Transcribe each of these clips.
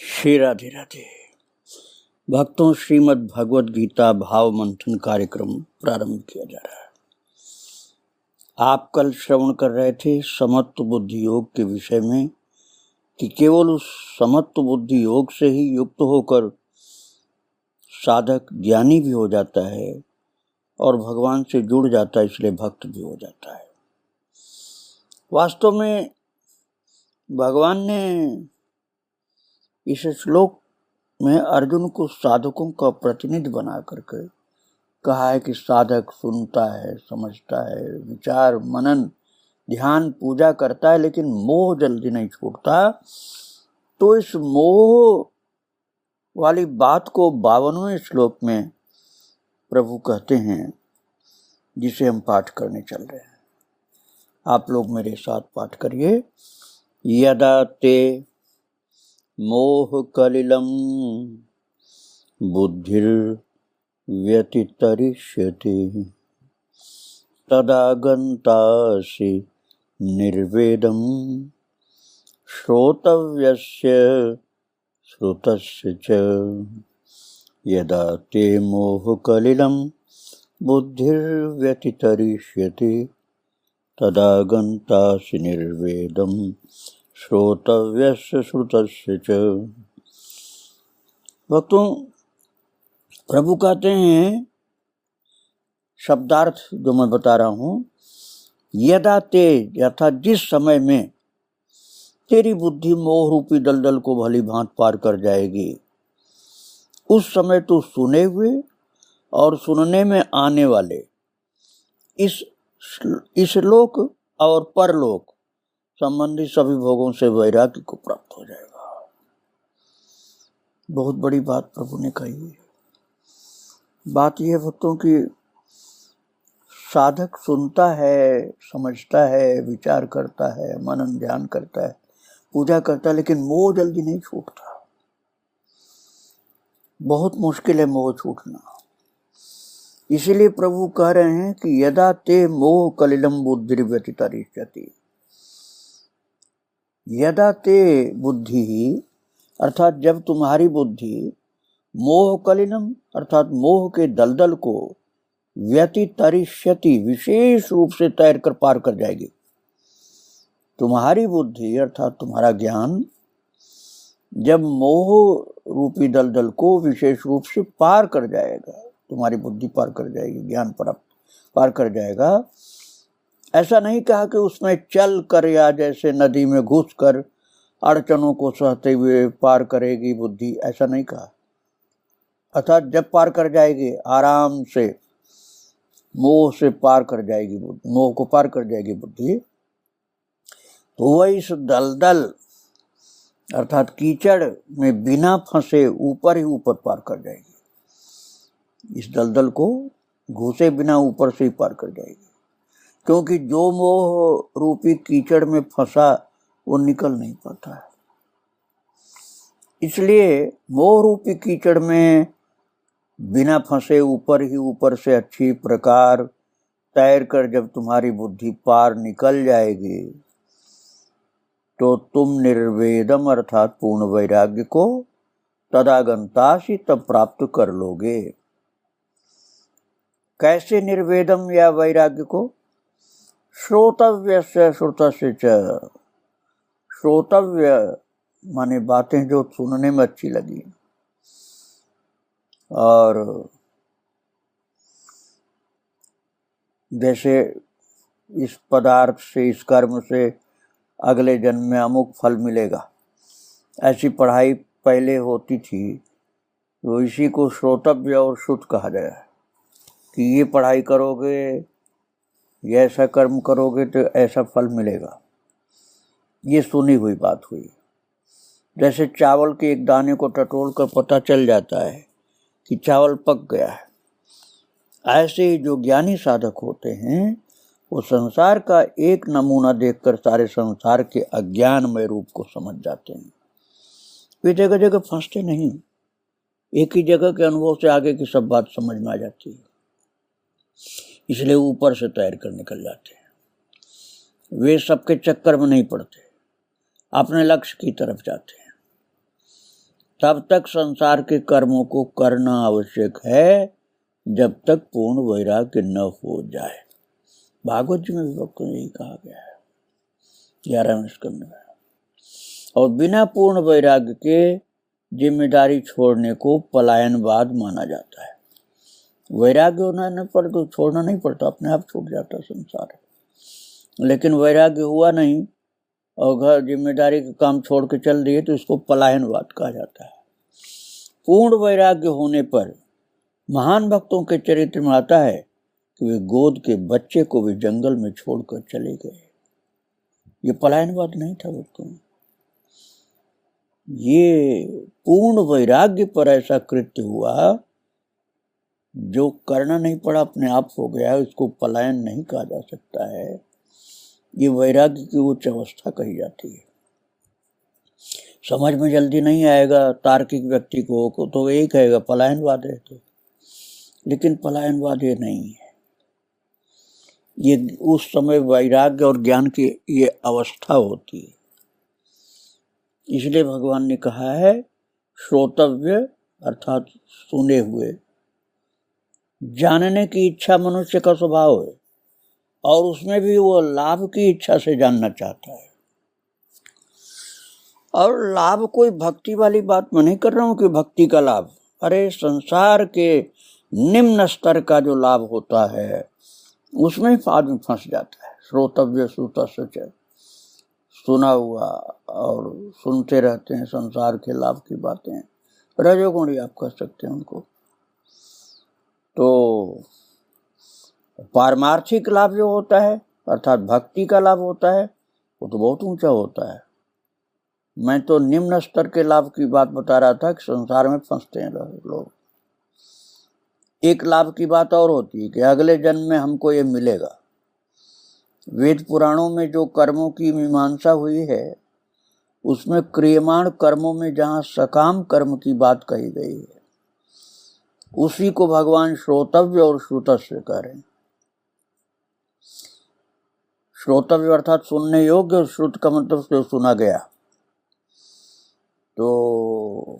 श्री राधे राधे। भक्तों, श्रीमद् भगवद गीता भाव मंथन कार्यक्रम प्रारंभ किया जा रहा है। आप कल श्रवण कर रहे थे समत्व बुद्धि योग के विषय में कि केवल उस समत्व बुद्धि योग से ही युक्त होकर साधक ज्ञानी भी हो जाता है और भगवान से जुड़ जाता है, इसलिए भक्त भी हो जाता है। वास्तव में भगवान ने इस श्लोक में अर्जुन को साधकों का प्रतिनिधि बना करके कहा है कि साधक सुनता है, समझता है, विचार मनन ध्यान पूजा करता है, लेकिन मोह जल्दी नहीं छूटता। तो इस मोह वाली बात को 52वें श्लोक में प्रभु कहते हैं, जिसे हम पाठ करने चल रहे हैं। आप लोग मेरे साथ पाठ करिए। यदा ते मोह कलिलम बुद्धिर व्यतितरिष्यति तदा गन्तासि निर्वेदं श्रोतव्यस्य श्रुतस्य च। यदा ते मोह कलिलं बुद्धिर्व्यतितरिष्यति तदा गन्तासि निर्वेदं श्रोतव्यस्य श्रुतस्य च। भक्तों, प्रभु कहते हैं, शब्दार्थ जो मैं बता रहा हूं, यदा ते अर्थात जिस समय में तेरी बुद्धि मोह रूपी दलदल को भली भांत पार कर जाएगी, उस समय तू सुने हुए और सुनने में आने वाले इस लोक और परलोक संबंधी सभी भोगों से वैराग्य को प्राप्त हो जाएगा। बहुत बड़ी बात प्रभु ने कही है। बात यह भक्तों की साधक सुनता है, समझता है, विचार करता है, मनन ध्यान करता है, पूजा करता है, लेकिन मोह जल्दी नहीं छूटता। बहुत मुश्किल है मोह छूटना। इसीलिए प्रभु कह रहे हैं कि यदा ते मोह कलिलम बुद्धि व्यतितरिष्यति। यदा ते बुद्धि अर्थात जब तुम्हारी बुद्धि मोह कलिलम अर्थात मोह के दलदल को व्यतितरिष्यति विशेष रूप से तैर कर पार कर जाएगी। तुम्हारी बुद्धि अर्थात तुम्हारा ज्ञान जब मोह रूपी दलदल को विशेष रूप से पार कर जाएगा, तुम्हारी बुद्धि पार कर जाएगी, ज्ञान पार कर जाएगा। ऐसा नहीं कहा कि उसमें चल कर या जैसे नदी में घुस कर अड़चनों को सहते हुए पार करेगी बुद्धि, ऐसा नहीं कहा। अर्थात जब पार कर जाएगी, आराम से मोह से पार कर जाएगी बुद्धि, मोह को पार कर जाएगी बुद्धि, तो वह इस दलदल अर्थात कीचड़ में बिना फंसे ऊपर ही ऊपर पार कर जाएगी। इस दलदल को घुसे बिना ऊपर से ही पार कर जाएगी, क्योंकि जो मोह रूपी कीचड़ में फंसा वो निकल नहीं पाता है। इसलिए मोह रूपी कीचड़ में बिना फंसे ऊपर ही ऊपर से अच्छी प्रकार तैर कर जब तुम्हारी बुद्धि पार निकल जाएगी, तो तुम निर्वेदम अर्थात पूर्ण वैराग्य को तदा गन्तासि तब प्राप्त कर लोगे। कैसे निर्वेदम या वैराग्य को? श्रोतव्यस्य श्रुतस्य च। श्रोतव्य माने बातें जो सुनने में अच्छी लगी, और जैसे इस पदार्थ से, इस कर्म से अगले जन्म में अमुक फल मिलेगा, ऐसी पढ़ाई पहले होती थी, तो इसी को श्रोतव्य और श्रुत कहा गया है कि ये पढ़ाई करोगे, ये ऐसा कर्म करोगे तो ऐसा फल मिलेगा। ये सुनी हुई बात हुई। जैसे चावल के एक दाने को टटोल कर पता चल जाता है कि चावल पक गया है, ऐसे ही जो ज्ञानी साधक होते हैं वो संसार का एक नमूना देखकर सारे संसार के अज्ञानमय रूप को समझ जाते हैं। वे जगह जगह फंसते नहीं, एक ही जगह के अनुभव से आगे की सब बात समझ में आ जाती है, इसलिए ऊपर से तैर कर निकल जाते हैं। वे सबके चक्कर में नहीं पड़ते, अपने लक्ष्य की तरफ जाते हैं। तब तक संसार के कर्मों को करना आवश्यक है जब तक पूर्ण वैराग्य न हो जाए। भागवत जी में भी भक्तों ने यही कहा गया है 11वें स्कंद में। और बिना पूर्ण वैराग्य के जिम्मेदारी छोड़ने को पलायनवाद माना जाता है। वैराग्य होने पर तो छोड़ना नहीं पड़ता, अपने आप छूट जाता संसार। लेकिन वैराग्य हुआ नहीं और घर जिम्मेदारी का काम छोड़ के चल दिए तो इसको पलायनवाद कहा जाता है। पूर्ण वैराग्य होने पर महान भक्तों के चरित्र में आता है कि वे गोद के बच्चे को भी जंगल में छोड़कर चले गए। ये पलायनवाद नहीं था भक्तों, ये पूर्ण वैराग्य पर ऐसा कृत्य हुआ जो करना नहीं पड़ा, अपने आप हो गया। इसको पलायन नहीं कहा जा सकता है, ये वैराग्य की उच्च अवस्था कही जाती है। समझ में जल्दी नहीं आएगा तार्किक व्यक्ति को तो यही कहेगा पलायनवाद है तो, लेकिन पलायनवाद ये नहीं है। ये उस समय वैराग्य और ज्ञान की ये अवस्था होती है। इसलिए भगवान ने कहा है श्रोतव्य अर्थात सुने हुए। जानने की इच्छा मनुष्य का स्वभाव है और उसमें भी वो लाभ की इच्छा से जानना चाहता है। और लाभ कोई भक्ति वाली बात मैं नहीं कर रहा हूँ कि भक्ति का लाभ, अरे संसार के निम्न स्तर का जो लाभ होता है उसमें आदमी फंस जाता है। श्रोतव्य श्रुतस्य, सुना हुआ और सुनते रहते हैं संसार के लाभ की बातें, रजोगुणी आप कह सकते हैं उनको। तो पारमार्थिक लाभ जो होता है अर्थात भक्ति का लाभ होता है वो तो बहुत ऊंचा होता है। मैं तो निम्न स्तर के लाभ की बात बता रहा था कि संसार में फंसते हैं लोग। एक लाभ की बात और होती है कि अगले जन्म में हमको ये मिलेगा। वेद पुराणों में जो कर्मों की मीमांसा हुई है उसमें क्रियमाण कर्मों में जहाँ सकाम कर्म की बात कही गई है उसी को भगवान श्रोतव्य और श्रुतस्य कह रहे हैं। श्रोतव्य अर्थात सुनने योग्य और श्रुत का मतलब जो सुना गया। तो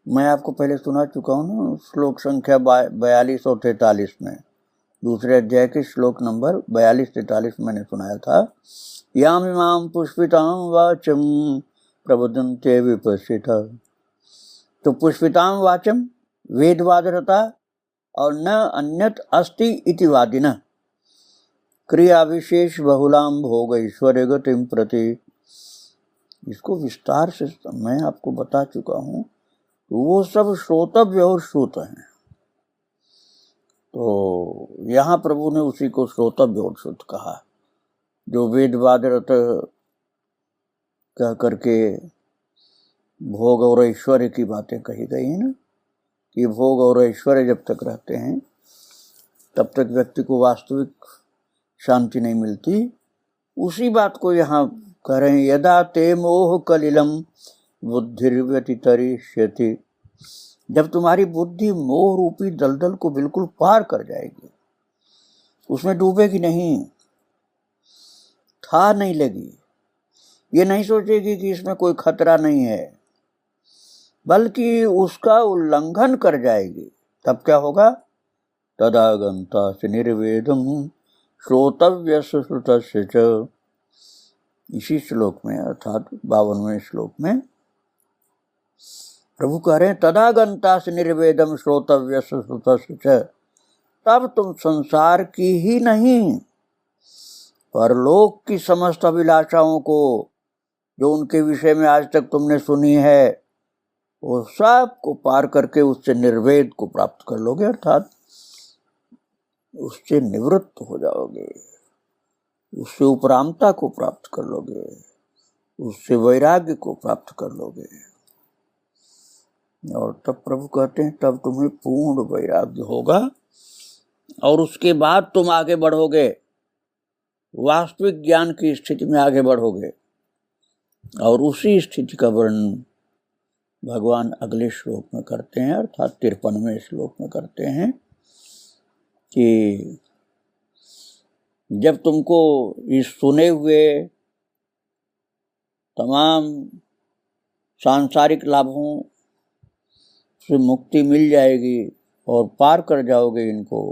मैं आपको पहले सुना चुका हूँ ना, श्लोक संख्या 42 और 43 में, दूसरे अध्याय के श्लोक नंबर 42-43 मैंने सुनाया था। याम इमाम पुष्पिताम वाचम प्रबुद्धन्ते विपश्चिता। तो पुष्पिताम वाचम वेदवादरता और न अन्यत अस्ति इति वादिनः क्रिया विशेष बहुलाम भोग ऐश्वर्य गतिम प्रति। इसको विस्तार से मैं आपको बता चुका हूँ। वो सब श्रोतव्य और श्रुत हैं। तो यहाँ प्रभु ने उसी को श्रोतव्य और श्रुत कहा जो वेदवादरत कह करके भोग और ऐश्वर्य की बातें कही गई है ना, कि भोग और ऐश्वर्य जब तक रहते हैं तब तक व्यक्ति को वास्तविक शांति नहीं मिलती। उसी बात को यहाँ कह रहे हैं। यदा ते मोह कलिलम बुद्धिर्व्यतितरिष्यति। जब तुम्हारी बुद्धि मोह रूपी दलदल को बिल्कुल पार कर जाएगी, उसमें डूबेगी नहीं, था नहीं लगी, ये नहीं सोचेगी कि इसमें कोई खतरा नहीं है, बल्कि उसका उल्लंघन कर जाएगी, तब क्या होगा? तदा गंतासि निर्वेदम श्रोतव्यस्य श्रुतस्य च। इसी श्लोक में अर्थात 52वें श्लोक में प्रभु कह रहे हैं तदा गंतासि निर्वेदम श्रोतव्यस्य श्रुतस्य च। तब तुम संसार की ही नहीं परलोक की समस्त अभिलाषाओं को जो उनके विषय में आज तक तुमने सुनी है वो सब को पार करके उससे निर्वेद को प्राप्त कर लोगे, अर्थात उससे निवृत्त हो जाओगे, उससे उपरामता को प्राप्त कर लोगे, उससे वैराग्य को प्राप्त कर लोगे। और तब प्रभु कहते हैं तब तुम्हें पूर्ण वैराग्य होगा और उसके बाद तुम आगे बढ़ोगे, वास्तविक ज्ञान की स्थिति में आगे बढ़ोगे। और उसी स्थिति का वर्णन भगवान अगले श्लोक में करते हैं, अर्थात 53वें श्लोक में करते हैं कि जब तुमको इस सुने हुए तमाम सांसारिक लाभों से मुक्ति मिल जाएगी और पार कर जाओगे इनको।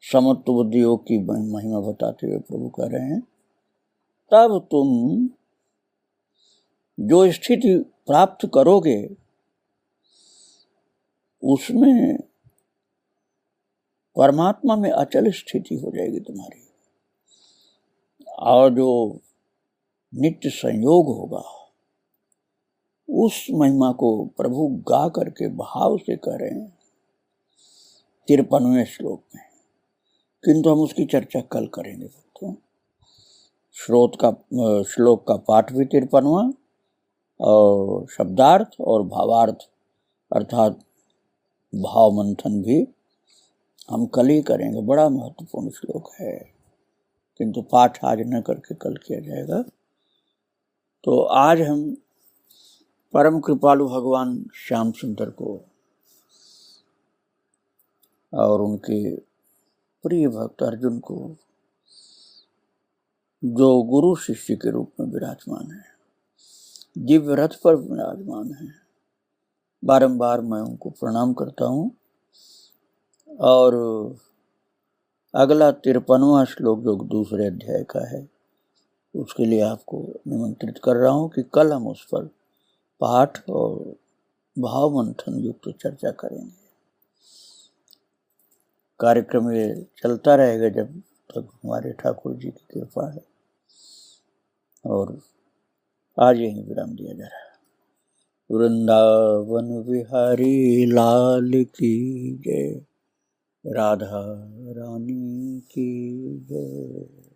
समत्व बुद्धि योग की महिमा बताते हुए प्रभु कह रहे हैं, तब तुम जो स्थिति प्राप्त करोगे उसमें परमात्मा में अचल स्थिति हो जाएगी तुम्हारी, और जो नित्य संयोग होगा उस महिमा को प्रभु गा करके भाव से कह रहे हैं 53वें श्लोक में। किंतु हम उसकी चर्चा कल करेंगे दोस्तों। श्लोक का पाठ भी 53वां और शब्दार्थ और भावार्थ अर्थात भाव मंथन भी हम कल ही करेंगे। बड़ा महत्वपूर्ण श्लोक है, किंतु पाठ आज न करके कल किया जाएगा। तो आज हम परम कृपालु भगवान श्याम सुंदर को और उनके प्रिय भक्त अर्जुन को, जो गुरु शिष्य के रूप में विराजमान है, दिव्य रथ पर विराजमान है, बारंबार मैं उनको प्रणाम करता हूँ। और अगला 53वां श्लोक जो दूसरे अध्याय का है उसके लिए आपको निमंत्रित कर रहा हूँ कि कल हम उस पर पाठ और भाव मंथन युक्त चर्चा करेंगे। कार्यक्रम ये चलता रहेगा जब तक हमारे ठाकुर जी की कृपा है, और आज यही विराम दिया जा रहा है। वृंदावन बिहारी लाल की जय, राधा रानी की जय।